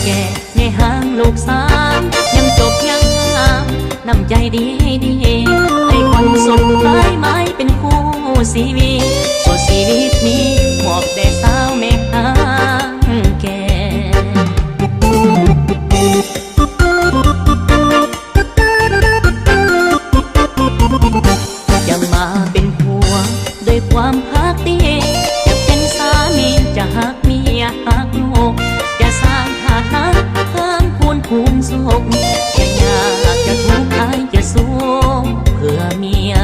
แก่ในห้างลูกสามยังจบยังงามน้ำใจดีดีให้คนสมปลายไม้เป็นคู่ชีวิตสู่ชีวิตนี้มอบแด่สาวแม่ห้างแก่จะมาเป็นผัวด้วยความฮักดีจะเป็นสามีจะฮักเมียฮักลูกจะสร้างฐานะเพิ่มพูนภูมิสุขจะยากจะทุกข์อายจะสู้เพื่อเมีย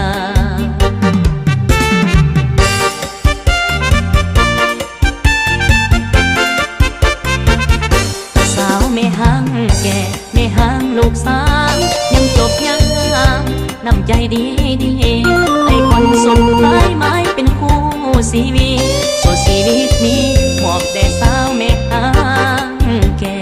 สาวแม่ห้างแก่แม่ห้างลูกสามยังจบยังงามน้ำใจดีดีให้คนสมปลายไม้เป็นคู่ชีวิตสู่ชีวิตนี้มอบแด่สาวแม่ห้างแก่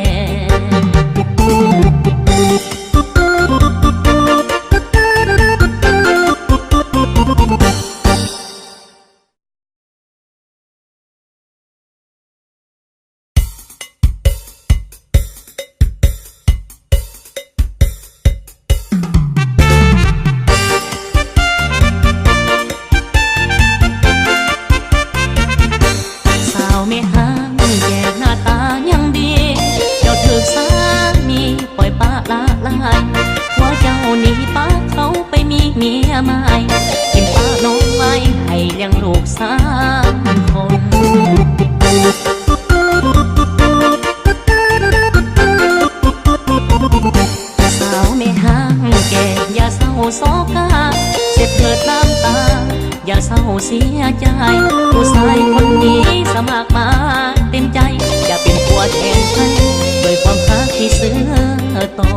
ไม่ห้างแก่หน้าตายังดีเจ้าถึกสามีปล่อยปะละลายว่าเจ้าหนีป้าเขาไปมีเมียใหม่กินป้าน้องไว้ให้เลี้ยงลูก3 คนสาวไม่ห้างแก่อย่าเศร้าโศกาเจ็บเกิดน้ำตาอย่าเศร้าเสียใจผู้ชายคนนี้สมัครมาเต็มใจอย่าเป็นผัวแทนให้โดยความรักที่ซื้อต่อ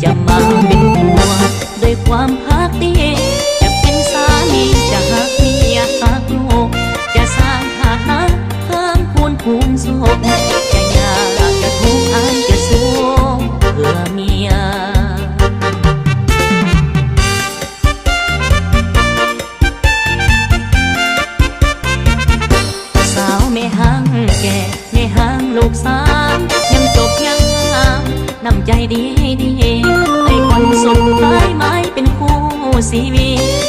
จะมาเป็นผัวโดยความรักดีจะเป็นสามีจะหักเมียหักลูกจะสร้างฐานะเพิ่มพูนภูมิสุขจะยากจะทุกข์อายจะสู้เพื่อเมียไม่ห้างแก่ในห้างลูกสามยังจบยังงามน้ำใจดีดีให้คนสมปลายไม้เป็นคู่ชีวิต